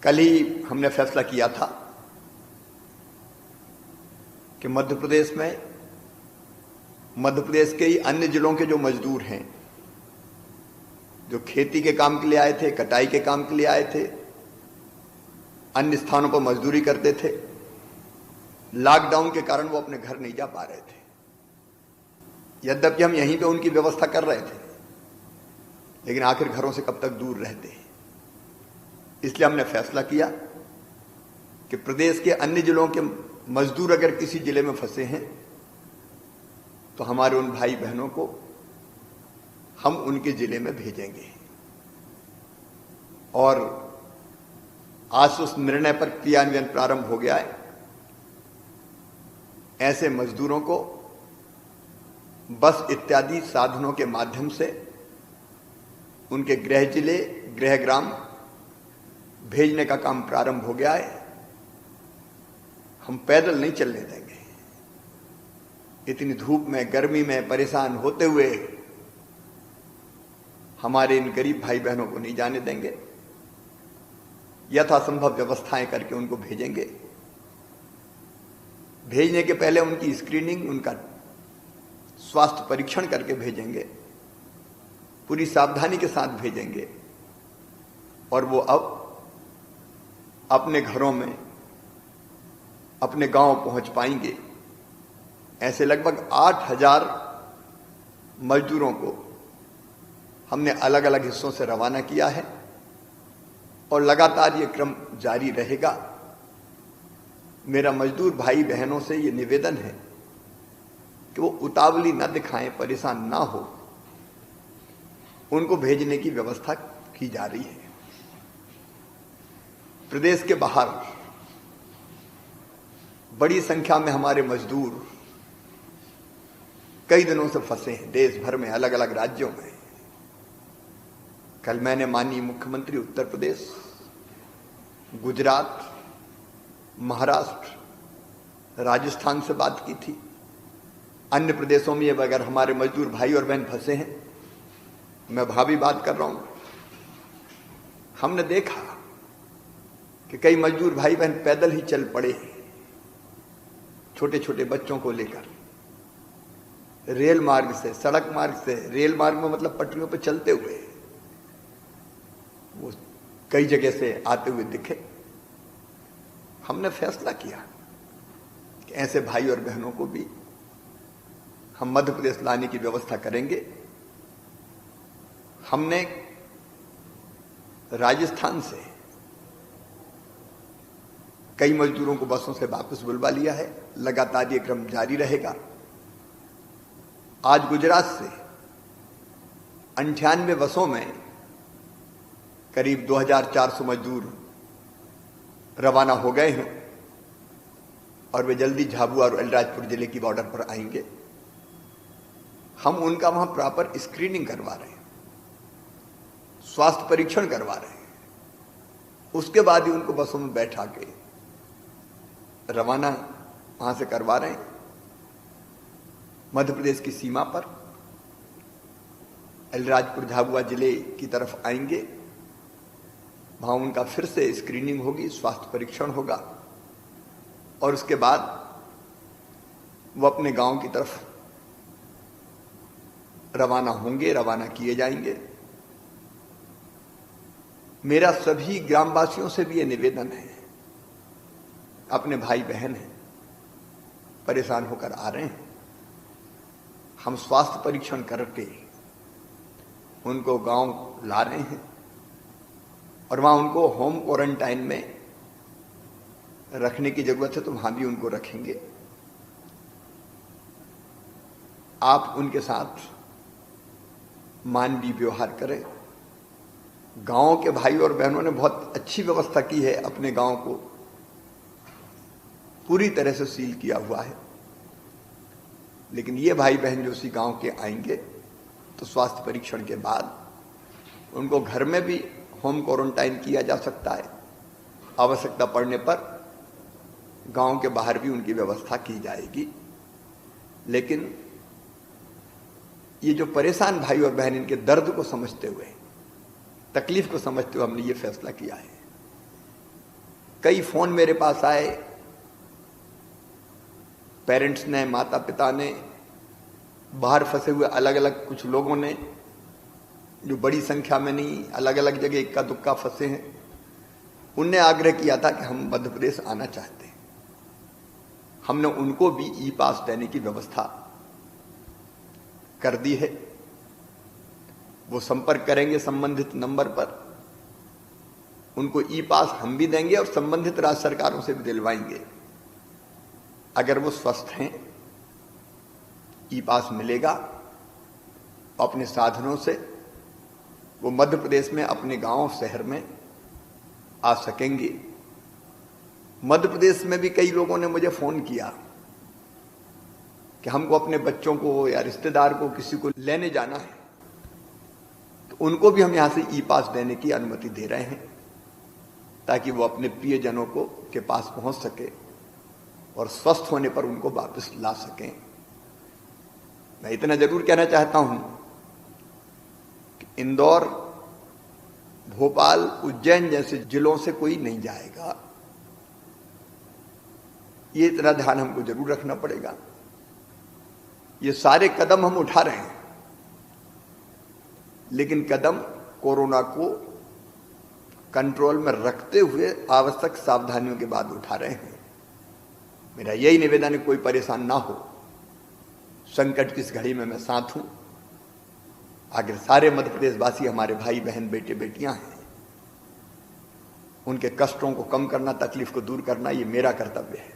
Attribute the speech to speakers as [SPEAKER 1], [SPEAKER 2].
[SPEAKER 1] कल ही हमने फैसला किया था कि मध्य प्रदेश के ही अन्य जिलों के जो मजदूर हैं, जो खेती के काम के लिए आए थे, कटाई के काम के लिए आए थे, अन्य स्थानों पर मजदूरी करते थे, लॉकडाउन के कारण वो अपने घर नहीं जा पा रहे थे। यद्यपि हम यहीं पे उनकी व्यवस्था कर रहे थे, लेकिन आखिर घरों से कब तक दूर रहते हैं। इसलिए हमने फैसला किया कि प्रदेश के अन्य जिलों के मजदूर अगर किसी जिले में फंसे हैं तो हमारे उन भाई बहनों को हम उनके जिले में भेजेंगे। और आज उस निर्णय पर क्रियान्वयन प्रारंभ हो गया है। ऐसे मजदूरों को बस इत्यादि साधनों के माध्यम से उनके गृह जिले, गृह ग्राम भेजने का काम प्रारंभ हो गया है। हम पैदल नहीं चलने देंगे। इतनी धूप में, गर्मी में परेशान होते हुए हमारे इन गरीब भाई बहनों को नहीं जाने देंगे। यथासंभव व्यवस्थाएं करके उनको भेजेंगे। भेजने के पहले उनकी स्क्रीनिंग, उनका स्वास्थ्य परीक्षण करके भेजेंगे। पूरी सावधानी के साथ भेजेंगे और वो अब अपने घरों में, अपने गांव पहुंच पाएंगे। ऐसे लगभग 8,000 मजदूरों को हमने अलग अलग हिस्सों से रवाना किया है और लगातार ये क्रम जारी रहेगा। मेरा मजदूर भाई बहनों से ये निवेदन है कि वो उतावली न दिखाएं, परेशान ना हो। उनको भेजने की व्यवस्था की जा रही है। प्रदेश के बाहर बड़ी संख्या में हमारे मजदूर कई दिनों से फंसे हैं देश भर में, अलग अलग राज्यों में। कल मैंने माननीय मुख्यमंत्री उत्तर प्रदेश, गुजरात, महाराष्ट्र, राजस्थान से बात की थी। अन्य प्रदेशों में अगर हमारे मजदूर भाई और बहन फंसे हैं, मैं वहां भी बात कर रहा हूं। हमने देखा कि कई मजदूर भाई बहन पैदल ही चल पड़े, छोटे छोटे बच्चों को लेकर रेल मार्ग से, सड़क मार्ग से, रेल मार्ग में मतलब पटरियों पर चलते हुए वो कई जगह से आते हुए दिखे। हमने फैसला किया कि ऐसे भाई और बहनों को भी हम मध्य प्रदेश लाने की व्यवस्था करेंगे। हमने राजस्थान से कई मजदूरों को बसों से वापस बुलवा लिया है। लगातार ये क्रम जारी रहेगा। आज गुजरात से 98 बसों में करीब 2,400 मजदूर रवाना हो गए हैं और वे जल्दी झाबुआ और अलीराजपुर जिले की बॉर्डर पर आएंगे। हम उनका वहां प्रॉपर स्क्रीनिंग करवा रहे हैं, स्वास्थ्य परीक्षण करवा रहे हैं। उसके बाद ही उनको बसों में बैठा के रवाना वहां से करवा रहे हैं। मध्य प्रदेश की सीमा पर अलीराजपुर झाबुआ जिले की तरफ आएंगे। वहां उनका फिर से स्क्रीनिंग होगी, स्वास्थ्य परीक्षण होगा और उसके बाद वो अपने गांव की तरफ रवाना होंगे, रवाना किए जाएंगे। मेरा सभी ग्रामवासियों से भी ये निवेदन है, अपने भाई बहन हैं, परेशान होकर आ रहे हैं, हम स्वास्थ्य परीक्षण करके उनको गांव ला रहे हैं और वहां उनको होम क्वारंटाइन में रखने की जरूरत है तो वहां भी उनको रखेंगे। आप उनके साथ मानवीय व्यवहार करें। गांव के भाई और बहनों ने बहुत अच्छी व्यवस्था की है, अपने गांव को पूरी तरह से सील किया हुआ है। लेकिन ये भाई बहन जो उसी गांव के आएंगे तो स्वास्थ्य परीक्षण के बाद उनको घर में भी होम क्वारंटाइन किया जा सकता है। आवश्यकता पड़ने पर गांव के बाहर भी उनकी व्यवस्था की जाएगी। लेकिन ये जो परेशान भाई और बहन, इनके दर्द को समझते हुए, तकलीफ को समझते हुए हमने ये फैसला किया है कई फोन मेरे पास आए, पेरेंट्स ने, माता पिता ने, बाहर फंसे हुए अलग अलग कुछ लोगों ने, जो बड़ी संख्या में नहीं, अलग अलग जगह इक्का दुक्का फंसे हैं, उनने आग्रह किया था कि हम मध्य प्रदेश आना चाहते हैं। हमने उनको भी ई पास देने की व्यवस्था कर दी है। वो संपर्क करेंगे संबंधित नंबर पर, उनको ई पास हम भी देंगे और संबंधित राज्य सरकारों से भी दिलवाएंगे। अगर वो स्वस्थ हैं, ई पास मिलेगा, अपने साधनों से वो मध्य प्रदेश में अपने गांव शहर में आ सकेंगे। मध्य प्रदेश में भी कई लोगों ने मुझे फोन किया कि हमको अपने बच्चों को या रिश्तेदार को किसी को लेने जाना है, तो उनको भी हम यहां से ई पास देने की अनुमति दे रहे हैं ताकि वो अपने प्रियजनों को के पास पहुंच सके और स्वस्थ होने पर उनको वापस ला सकें। मैं इतना जरूर कहना चाहता हूं कि इंदौर, भोपाल, उज्जैन जैसे जिलों से कोई नहीं जाएगा। ये इतना ध्यान हमको जरूर रखना पड़ेगा। ये सारे कदम हम उठा रहे हैं, लेकिन कदम कोरोना को कंट्रोल में रखते हुए आवश्यक सावधानियों के बाद उठा रहे हैं। मेरा यही निवेदन है, कोई परेशान ना हो। संकट की इस घड़ी में मैं साथ हूं। आखिर सारे मध्य प्रदेश वासी हमारे भाई बहन, बेटे बेटियां हैं। उनके कष्टों को कम करना, तकलीफ को दूर करना, ये मेरा कर्तव्य है।